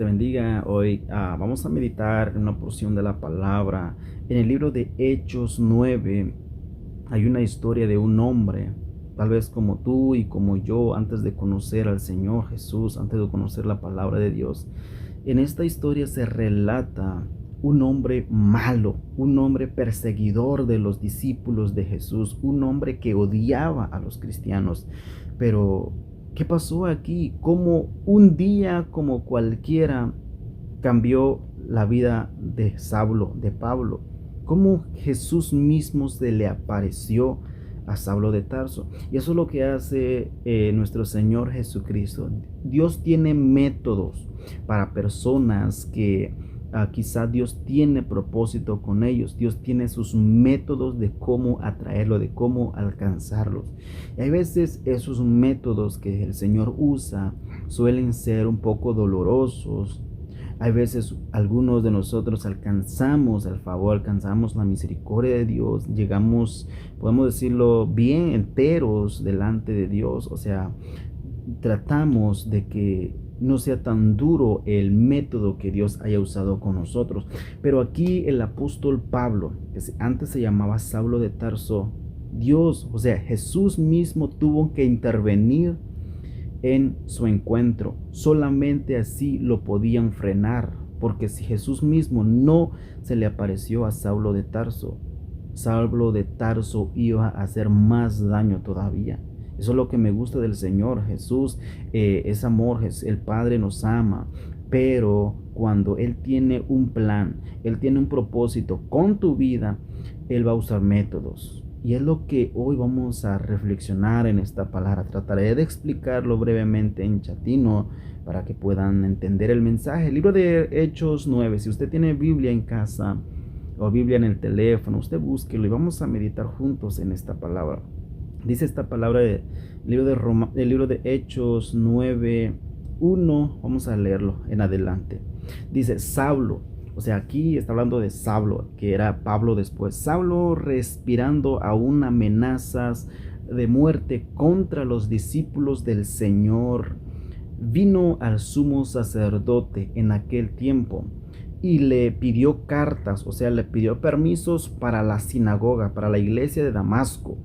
te bendiga. Hoy vamos a meditar en una porción de la palabra. En el libro de Hechos 9 hay una historia de un hombre, tal vez como tú y como yo, antes de conocer al Señor Jesús, antes de conocer la palabra de Dios. En esta historia se relata un hombre malo, un hombre perseguidor de los discípulos de Jesús, un hombre que odiaba a los cristianos. Pero, ¿qué pasó aquí? Como un día como cualquiera cambió la vida de Saulo, de Pablo. Cómo Jesús mismo se le apareció a Saulo de Tarso. Y eso es lo que hace nuestro Señor Jesucristo. Dios tiene métodos para personas que quizá Dios tiene propósito con ellos. Dios tiene sus métodos de cómo atraerlo, de cómo alcanzarlos. Y hay veces esos métodos que el Señor usa suelen ser un poco dolorosos. Hay veces algunos de nosotros alcanzamos el favor, alcanzamos la misericordia de Dios, llegamos, podemos decirlo, bien enteros delante de Dios. O sea, tratamos de que no sea tan duro el método que Dios haya usado con nosotros. Pero aquí el apóstol Pablo, que antes se llamaba Saulo de Tarso, Dios, o sea, Jesús mismo tuvo que intervenir en su encuentro. Solamente así lo podían frenar, porque si Jesús mismo no se le apareció a Saulo de Tarso iba a hacer más daño todavía. Eso es lo que me gusta del Señor. Jesús es amor, el Padre nos ama, pero cuando Él tiene un plan, Él tiene un propósito con tu vida, Él va a usar métodos. Y es lo que hoy vamos a reflexionar en esta palabra. Trataré de explicarlo brevemente en chatino para que puedan entender el mensaje. El libro de Hechos 9. Si usted tiene Biblia en casa o Biblia en el teléfono, usted búsquelo y vamos a meditar juntos en esta palabra. Dice esta palabra del libro de Hechos 9:1. Vamos a leerlo en adelante. Dice Saulo. O sea, aquí está hablando de Saulo, que era Pablo después. Saulo, respirando aún amenazas de muerte contra los discípulos del Señor, vino al sumo sacerdote en aquel tiempo y le pidió cartas, o sea, le pidió permisos para la sinagoga, para la iglesia de Damasco,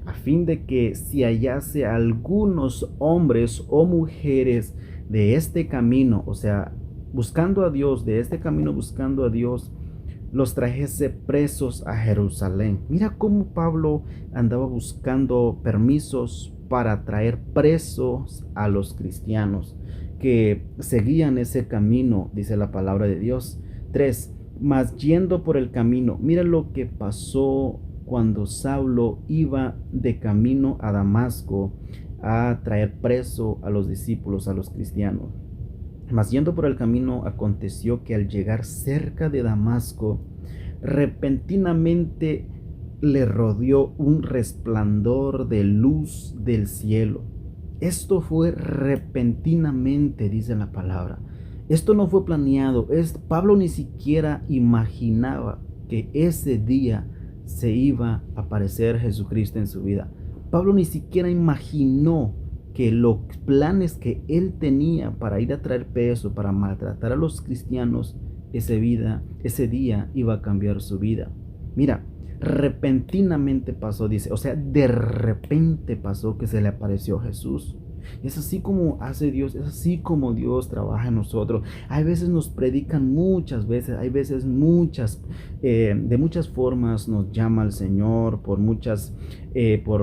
a fin de que si hallase algunos hombres o mujeres de este camino, o sea, buscando a Dios, de este camino buscando a Dios, los trajese presos a Jerusalén. Mira cómo Pablo andaba buscando permisos para traer presos a los cristianos que seguían ese camino, dice la palabra de Dios. 3. Mas yendo por el camino, mira lo que pasó cuando Saulo iba de camino a Damasco a traer preso a los discípulos, a los cristianos. Mas yendo por el camino, aconteció que al llegar cerca de Damasco, repentinamente le rodeó un resplandor de luz del cielo. Esto fue repentinamente, dice la palabra. Esto no fue planeado. Pablo ni siquiera imaginaba que ese día se iba a aparecer Jesucristo en su vida. Pablo ni siquiera imaginó que los planes que él tenía para ir a traer peso, para maltratar a los cristianos, ese día iba a cambiar su vida. Mira, repentinamente pasó, dice, o sea, de repente pasó que se le apareció Jesús. Es así como hace Dios, es así como Dios trabaja en nosotros. Hay veces nos predican muchas veces, hay veces de muchas formas nos llama el Señor, por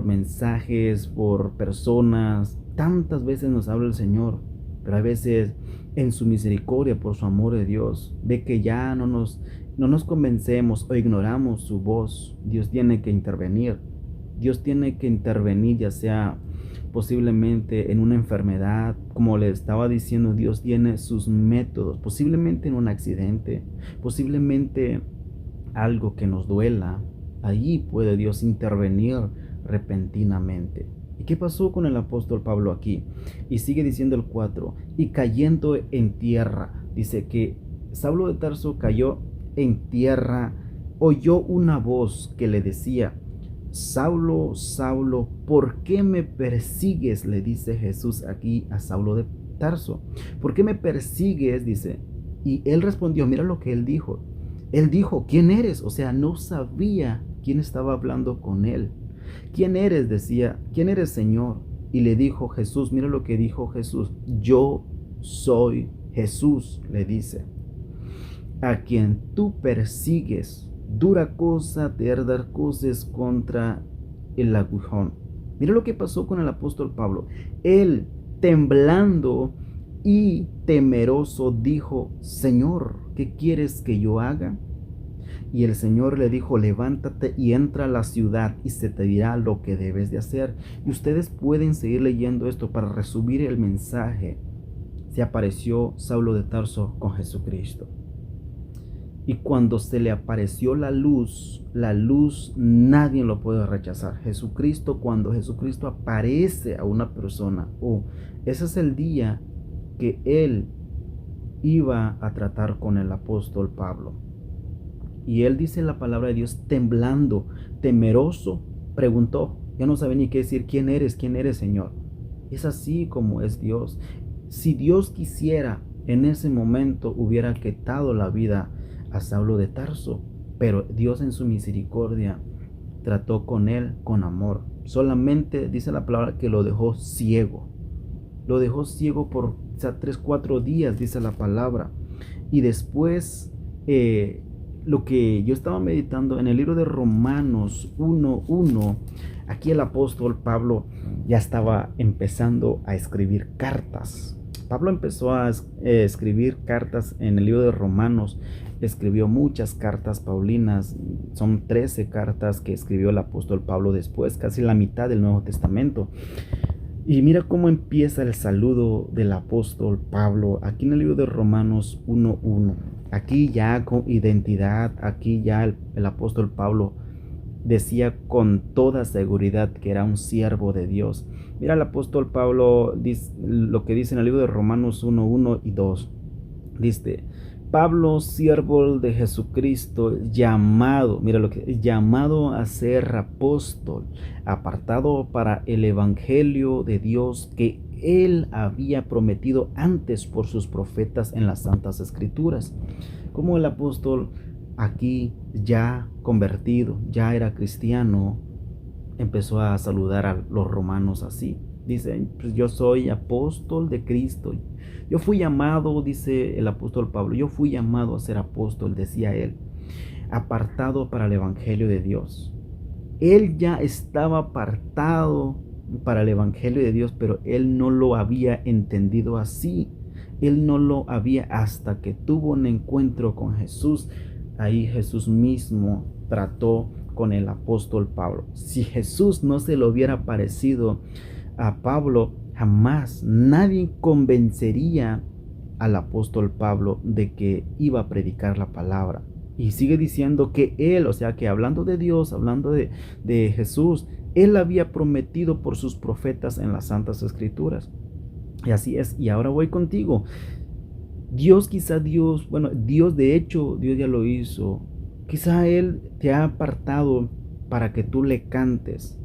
mensajes, por personas. Tantas veces nos habla el Señor, pero hay veces en su misericordia, por su amor de Dios, ve que ya no nos convencemos o ignoramos su voz. Dios tiene que intervenir. Dios tiene que intervenir, ya sea posiblemente en una enfermedad, como le estaba diciendo, Dios tiene sus métodos, posiblemente en un accidente, posiblemente algo que nos duela. Allí puede Dios intervenir repentinamente. ¿Y qué pasó con el apóstol Pablo aquí? Y sigue diciendo el 4, y cayendo en tierra, dice que Saulo de Tarso cayó en tierra, oyó una voz que le decía: Saulo, Saulo, ¿por qué me persigues?, le dice Jesús aquí a Saulo Tarso? ¿Por qué me persigues?, dice. Y él respondió, mira lo que él dijo. Él dijo, ¿quién eres? O sea, no sabía quién estaba hablando con él. ¿Quién eres?, decía. ¿Quién eres, Señor? Y le dijo Jesús, mira lo que dijo Jesús. Yo soy Jesús, le dice, a quien tú persigues. Dura cosa te dar cosas contra el aguijón. Mira lo que pasó con el apóstol Pablo. Él, temblando y temeroso, dijo, Señor, ¿qué quieres que yo haga? Y el Señor le dijo, levántate y entra a la ciudad y se te dirá lo que debes de hacer. Y ustedes pueden seguir leyendo esto para resumir el mensaje. Se apareció Saulo de Tarso con Jesucristo. Y cuando se le apareció la luz nadie lo puede rechazar. Jesucristo, cuando Jesucristo aparece a una persona, ese es el día que él iba a tratar con el apóstol Pablo. Y él dice la palabra de Dios, temblando, temeroso, preguntó. Ya no sabe ni qué decir, ¿quién eres, Señor? Es así como es Dios. Si Dios quisiera, en ese momento hubiera quitado la vida a Saulo de Tarso, pero Dios en su misericordia trató con él con amor. Solamente dice la palabra que lo dejó ciego. Lo dejó ciego por 3-4 días, dice la palabra. Y después, lo que yo estaba meditando en el libro de Romanos 1:1, aquí el apóstol Pablo ya estaba empezando a escribir cartas. Pablo empezó a escribir cartas en el libro de Romanos. Escribió muchas cartas paulinas. Son 13 cartas que escribió el apóstol Pablo después, casi la mitad del Nuevo Testamento. Y mira cómo empieza el saludo del apóstol Pablo aquí en el libro de Romanos 1:1. Aquí ya con identidad, aquí ya el apóstol Pablo decía con toda seguridad que era un siervo de Dios. Mira el apóstol Pablo lo que dice en el libro de Romanos 1:1 y 2. Dice, Pablo, siervo de Jesucristo, llamado a ser apóstol, apartado para el evangelio de Dios que él había prometido antes por sus profetas en las Santas Escrituras. Como el apóstol aquí ya convertido, ya era cristiano, empezó a saludar a los romanos así. Dice, pues yo soy apóstol de Cristo. Yo fui llamado, dice el apóstol Pablo, yo fui llamado a ser apóstol, decía él, apartado para el evangelio de Dios. Él ya estaba apartado para el evangelio de Dios, pero él no lo había entendido así. Él no lo había hasta que tuvo un encuentro con Jesús. Ahí Jesús mismo trató con el apóstol Pablo. Si Jesús no se lo hubiera parecido a Pablo, jamás nadie convencería al apóstol Pablo de que iba a predicar la palabra. Y sigue diciendo que él, o sea que hablando de Dios, hablando de Jesús, él había prometido por sus profetas en las Santas Escrituras. Y así es, y ahora voy contigo. Dios de hecho, Dios ya lo hizo. Quizá Él te ha apartado para que tú le cantes.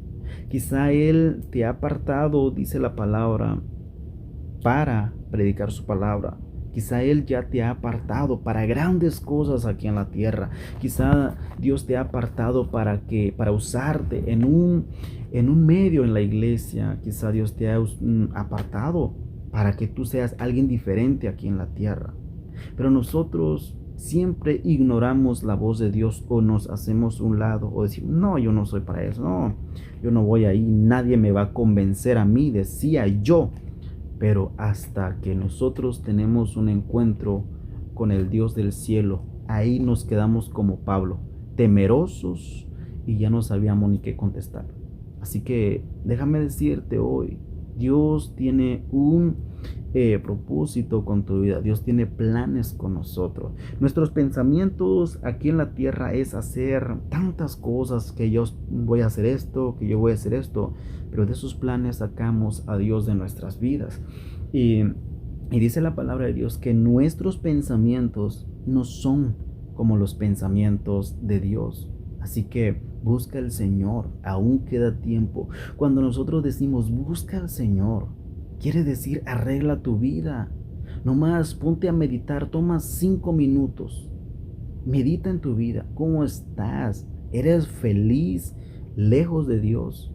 Quizá Él te ha apartado, dice la palabra, para predicar su palabra. Quizá Él ya te ha apartado para grandes cosas aquí en la tierra. Quizá Dios te ha apartado para usarte en un medio en la iglesia. Quizá Dios te ha apartado para que tú seas alguien diferente aquí en la tierra. Pero nosotros siempre ignoramos la voz de Dios o nos hacemos un lado o decimos, no, yo no soy para eso, no, yo no voy ahí, nadie me va a convencer a mí, decía yo. Pero hasta que nosotros tenemos un encuentro con el Dios del cielo, ahí nos quedamos como Pablo, temerosos y ya no sabíamos ni qué contestar. Así que déjame decirte hoy, Dios tiene un propósito con tu vida. Dios tiene planes con nosotros. Nuestros pensamientos aquí en la tierra es hacer tantas cosas, que yo voy a hacer esto, que yo voy a hacer esto, pero de esos planes sacamos a Dios de nuestras vidas. Y dice la palabra de Dios que nuestros pensamientos no son como los pensamientos de Dios. Así que busca al Señor, aún queda tiempo. Cuando nosotros decimos busca al Señor, Quiere decir, arregla tu vida. Nomás ponte a meditar, toma 5 minutos. Medita en tu vida. ¿Cómo estás? ¿Eres feliz lejos de Dios?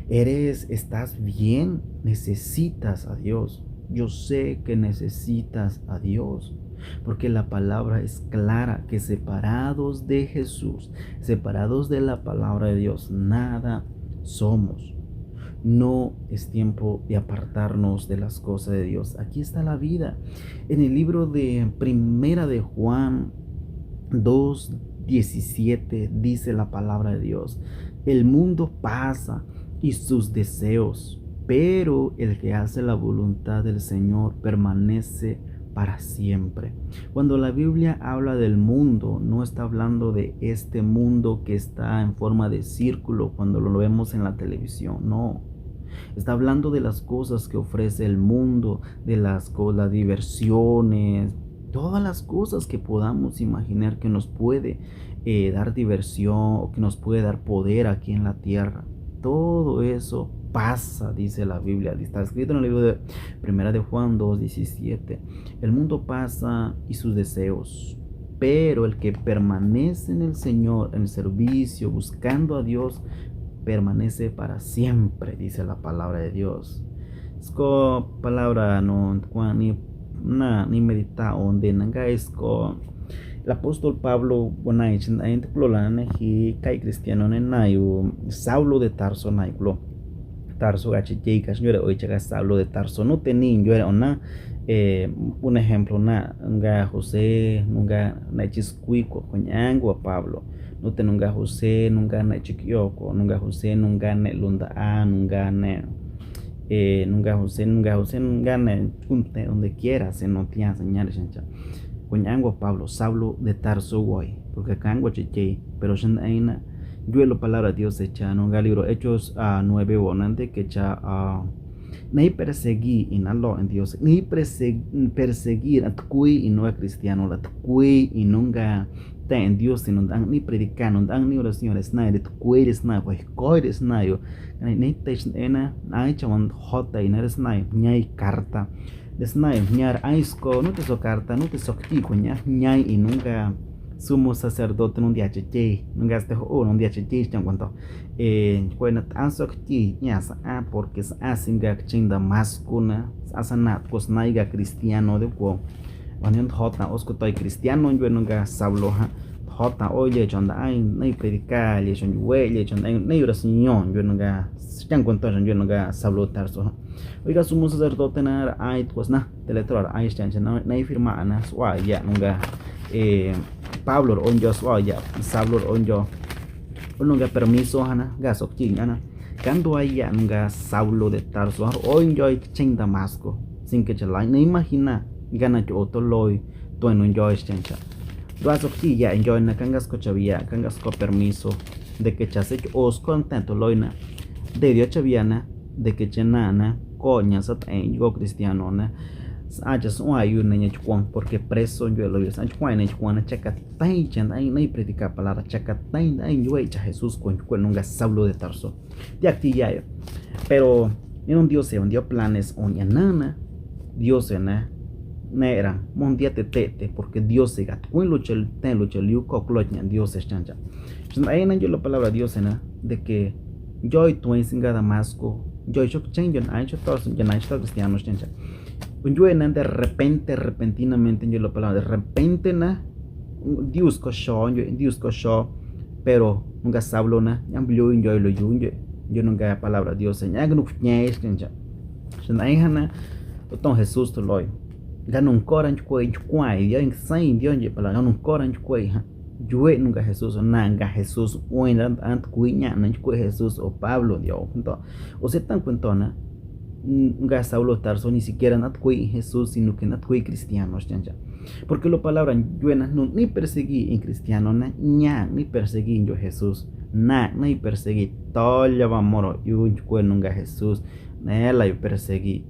¿Estás bien? ¿Necesitas a Dios? Yo sé que necesitas a Dios, porque la palabra es clara que separados de Jesús, separados de la palabra de Dios, nada somos. No es tiempo de apartarnos de las cosas de Dios. Aquí está la vida. En el libro de Primera de Juan 2:17 dice la palabra de Dios: el mundo pasa y sus deseos, pero el que hace la voluntad del Señor permanece para siempre. Cuando la Biblia habla del mundo, no está hablando de este mundo que está en forma de círculo cuando lo vemos en la televisión, no. Está hablando de las cosas que ofrece el mundo, de las diversiones, todas las cosas que podamos imaginar que nos puede dar diversión o que nos puede dar poder aquí en la tierra. Todo eso pasa, dice la Biblia. Está escrito en el libro de Primera de Juan 2:17. El mundo pasa y sus deseos, pero el que permanece en el Señor, en el servicio, buscando a Dios, permanece para siempre, dice la palabra de Dios. Es palabra no ni medita onde nanga es el apóstol Pablo bonaichen aint plolana hi kai cristiano nayu Saulo de Tarso naiklo Tarso gachi jeikas ñore oichaga Saulo de Tarso no tenin yo era una un ejemplo nga José nunga nachiscuico coñango a Pablo no te nunga José nunga nachikyoko nunga José nunga ne lunda a nunga ne nunga José nunga ne punte donde quiera se no tiene señales chancha coñango a Pablo Saulo de Tarso guay porque acá en chiche pero shandaina yo la palabra de Dios echa nunga libro Hechos 9 bonante que echa ni perseguir y no en Dios ni perseguir a cui y no es cristiano la cui y nunca en Dios sino ni predicar no dan ni oraciones nada de cui es nada pues coi es nada yo ni te ena hay chaman hota y no es nada ñay carta es nada ñar aisko no te so carta no te so kiko ñay y nunca sumo sacerdote nung dia cheche nunca este o nung dia cheche chan cuanto cuena tan so kti ña sa porque sa singa chinda mascuna asana pues naiga cristiano de ko Wanion hota osko toy cristiano yo nunca sablo hota oye chonda ay nay predicar le chon we le chon nay oración yo nunca chan cuanto yo nunca sablo Tarso oiga sumo sacerdote na ay pues na teletrar ay chan nay firma na swa ya nunca Pablo onjo swa ya Saulo onjo nunca permiso hana gasok ching ana cuando hay ya nunca Saulo de Tarso onjo chen Damasco sin que chalai no imagina gana yo otro loy to en enjoy chencha gasok chi ya enjoy na kangas ko chavia kangas ko permiso de que chase os contento loina de Dios chaviana de que chenana coña sat en yo cristiano na achas ayu nenya chuan porque preso yo lo yas chuan en chuan checa tain chan ay nay predicar palabra checa tain ay yo echa Jesús con nunca Saulo de Tarso de aquí ya pero en un Dios se un Dios planes on yanana Dios na nera mondia tete porque Dios se gat con lo chel ten lo chel yu kokloña Dios es chancha ahí en yo la palabra Dios na de que yo y tu en Damasco yo change en hecho todos en hecho cristianos chancha yo de repente repentinamente yo la palabra de repente na Dios ko show pero nunca sablo na amblio yo lo yo nunca palabra Dios en ya no ñes chancha ahí hana ton Jesús to loy gan un coran kwai yo en sain yo ye palabra un coran kwai yo nunca Jesús nanga Jesús oina ant kuiña na Jesús o Pablo Dios entonces o se tan cuentona nunca Saulo Tarso ni siquiera natkui Jesús sino que natkui cristianos chancha porque la palabra yuena no ni perseguí en cristiano na ña ni perseguí yo Jesús ni perseguí tolla va moro yo nunca Jesús na la yo perseguí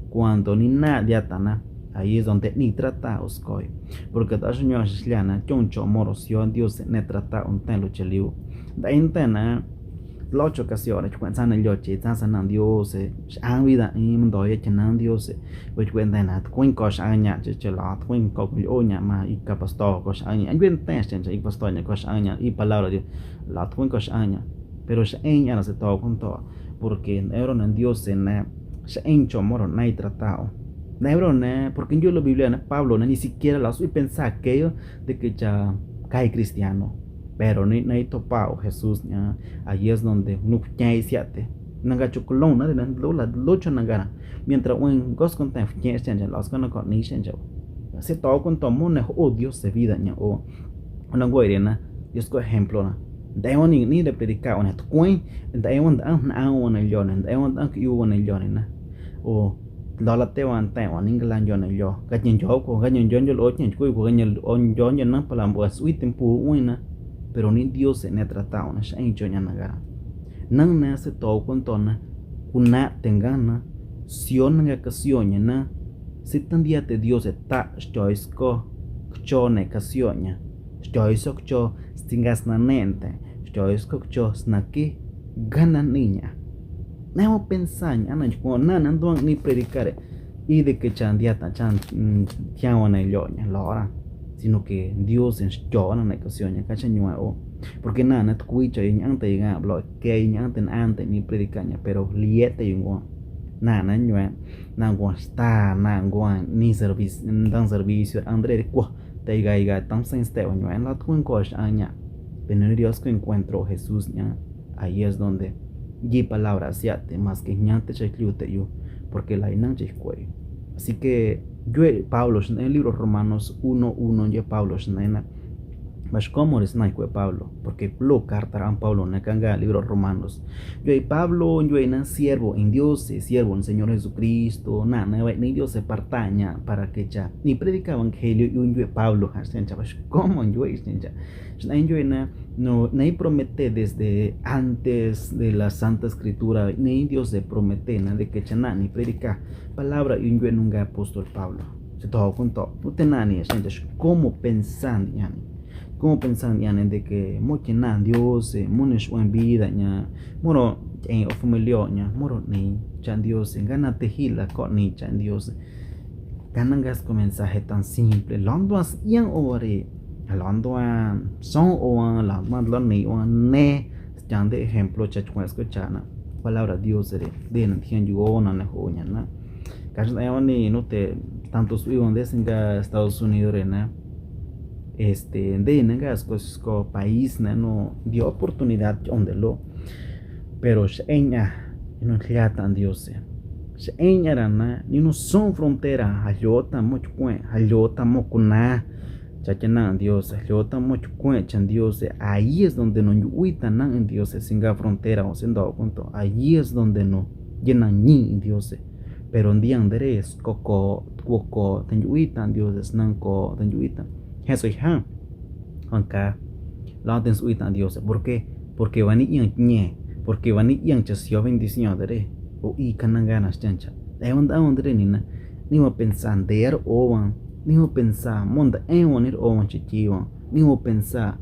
cuando ni nadie atana ahí es donde ni trata oscoy porque ta señor shlana choncho moro sio Dios ne trata un tan lo cheliu da intena ocho ocasiones cuando sana el yoche sana Dios han vida y mundo ya chenan Dios pues cuenta na kuin cos aña che la kuin co oña ma y pastor cos aña en bien ten y pastor nya cos aña y palabra de la kuin cos aña pero se enya no se todo con todo porque en Dios en se encho moro nay tratado porque yo la Biblia Pablo ni siquiera la soy pensar aquello de que ya cae cristiano pero ni topao Jesús ya allí es donde no hay siate nanga chocolón na de la lucha nangara mientras un gos con tan fiesta ya los con ni ya se todo con todo mon odio se vida ya o una guairena Dios ko ejemplo na dai ni de predicar una coin dai on el yon dai on que you on el yon na o la te van te on inglan yon el yo ganyen yo ko ganyen yon yo lo chen ku ganyen on yon na para la sweet tempo una pero ni Dios se ne tratado na shain cho nyana gara nang na se to con tona kuna tengana sion nga kasionya na sitan dia te Dios ta choice ko cho ne kasionya choice ko stingas na nente choice ko cho snaki gana niña nemo pensaña ana ko nan duan ni predicare y de que chan dia ta chan tiawana yoña lora sino que Dios en chona na ocasión ka chañua o porque nana tkuicha y ante ga blo que ante ni predicaña pero liete yungo nana ñua nangwa sta nangwa ni servicio dan servicio andre ko te ga tan sen ste ñua en la twin coach aña en Dios que encuentro Jesús ya ahí es donde y palabra siate más que ñante checlute yo porque la inan checue así que yo Pablo en el libro Romanos 1:1 yo Pablo en mas como es naikue Pablo porque lo carta a Pablo en el libro Romanos yo Pablo yo en siervo en Dios siervo en Señor Jesucristo ni Dios se partaña para que ya ni predica evangelio y yo Pablo como yo no ni promete desde antes de la Santa Escritura ni Dios se promete de que ya ni predica palabra y yo nunca apóstol Pablo se todo con todo no tenani como pensando yani de que moche na Dios mones en vida nya moro en familia nya moro ni chan Dios gana tejila con ni chan Dios ganangas con mensaje tan simple londoas yang ore londoan son o la man ni o ne chan de ejemplo chachua escuchana palabra Dios de entiendo yo na joña na casi ni no te tantos viven de Estados Unidos na de negas cosas co país no dio oportunidad donde lo pero seña no tan Dios seña rana ni no son frontera ayota mucho cuen ayota mocuna chachana Dios ayota mucho cuen chan Dios ahí es donde no yuitan en Dios singa frontera o siendo punto ahí es donde no llenan ni Dios pero un día anderes coco ten yuitan Dios nanco ten yuitan eso ya acá la ten suitan Dios ¿por qué? Porque van y ñe porque van y chasio bendición de o y canan ganas chancha de onda ni mo pensar de ni mo pensar monda onir o chichiwa ni mo pensar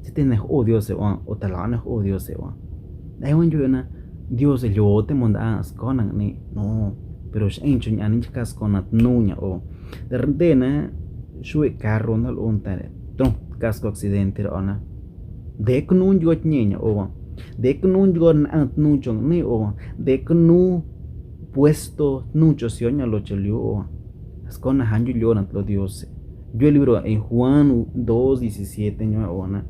si tienes odio se van o talanes odio se van de onda Dios yo te mondas con ni no pero es encho ni chicas con nuña o de repente shui carro no lo ontare tron casco accidente ona de knun yo ñeña o de knun yo ant nuchon ni o de knu puesto nucho sioña lo chelio o as con hanju yo nat lo Dios yo el libro en Juan 2:17 ño ona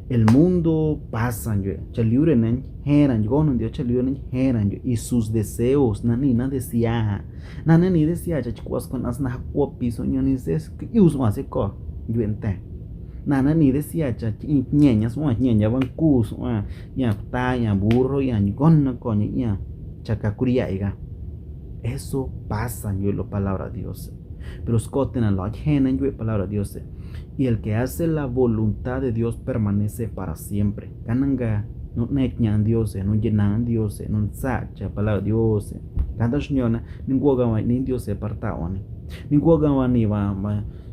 el mundo pasa yo chelio nen heran yo no Dios chelio nen heran yo y sus deseos nanina decía nana ni decía chachcuas con asna piso ni ses que uso hace co yuente nana ni decía ñeñas ñeña van cus ya talla burro ya gonna coña ya chacacuriaiga eso pasa yo la palabra de Dios pero escoten a la ajena yo palabra de Dios y el que hace la voluntad de Dios permanece para siempre gananga no neñan Dios no llenan Dios no sacha palabra de Dios cada señora ninguna ni Dios se apartaban ninguna ni va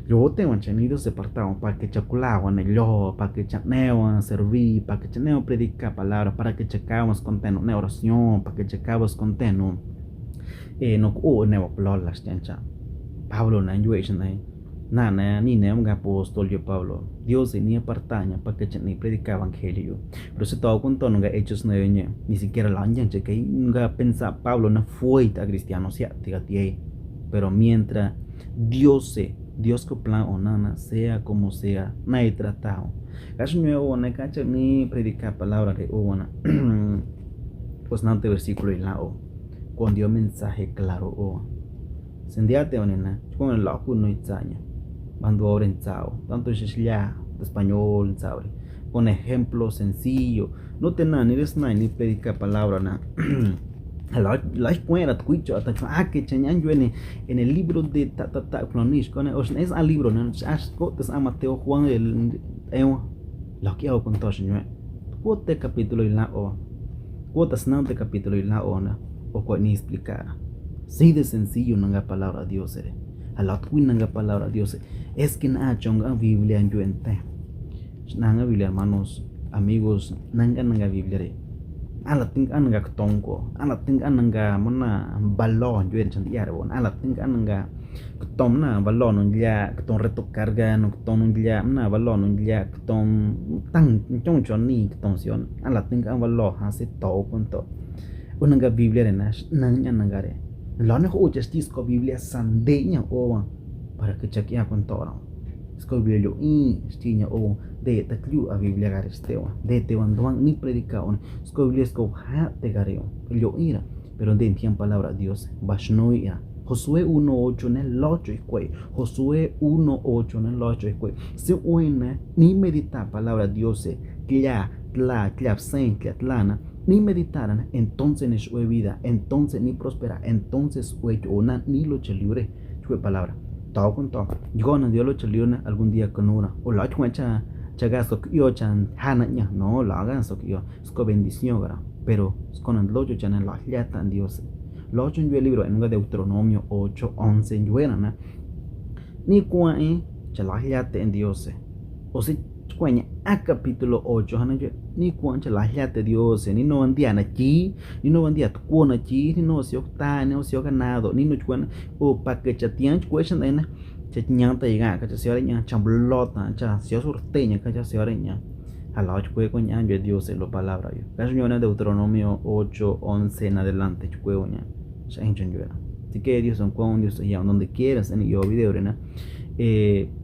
Yo tengo chanidos departados para que chaculaban el yo, para que chaneaban servir, para que chaneaban predicar palabra, para que checamos conteno, una oración, para que checamos conteno. No nevo plolas chancha. Pablo na yuech na ni ne un apóstol yo Pablo. Dios ni apartaña para que chani predicar evangelio. Pero se todo con tono hechos no ni siquiera la anjan que nunca pensa Pablo no fue a cristiano sea tigati. Pero mientras Dios que plan o nana sea como sea, nadie tratado. Caso nuevo na cacha ni predicar palabra de una. Pues nante versículo y la o. Con dio mensaje claro o. Sendiate onena, con el loco no itzaña. Bando ahora en chao, tanto es ya, español, sabre. Con ejemplo sencillo, no te ni eres ni predica palabra na. La escuela tuicho hasta que chañan yo en el libro de ta planish con es al libro no es a Mateo Juan el lo que hago con todo señor. Cuote capítulo y la o. Cuotas no te capítulo y la ona o cual ni explicar. Sí de sencillo nanga palabra Dios ere. A la tuin nanga palabra Dios es que na chonga Biblia en yuente. Nanga Biblia hermanos, amigos, nanga Biblia re. Ala ting ananga tongo, ala ting ananga mona balon yuen chan diar bon, ala ting ananga tom na balon un ya ton reto carga no ton un ya na balon un ya ton tang chong chon ni ton sion, ala ting an balon ha se to punto. Unanga Biblia re nash nanga nanga re. Lo ne ho justice ko Biblia sandeña o para que chakia con todo. Sko Biblia yo stinya o de ta clue a Biblia garestewa de te wandoan ni predicaon sko Biblia sko ha te gareo yo ira pero de entian palabra Dios bashnoia Josué 1:8 en el 8 y Josué 1:8 en el 8 y se oina ni medita palabra Dios clia tla sen tlana ni meditaran entonces en su vida entonces ni prospera entonces ona ni lo libre fue palabra todo con todo yo no dio lo chaliona algún día con una o la chuecha chagas yo chan hananya no la hagan so yo es con bendición gara pero con el locho chan en la llata en Dios locho en el libro en Deuteronomio 8:11 en yuena ni cuan chala llata en Dios o si cueña a capítulo 8 ni cuan chala llata Dios ni no andía na chi ni no andía cuona chi ni no se octa no se ganado ni no cuan o pa que chatian cuestan en chañan te llega que se oreña chamblota cha se sorteña que se oreña a la 8 con ya Dios en la palabra yo casi yo en Deuteronomio 8:11 en adelante cueña se enchen yo así que Dios son con Dios ya donde quieras en yo video rena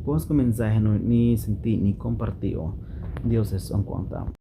pues mensaje no ni sentí ni compartido Dios es un cuanta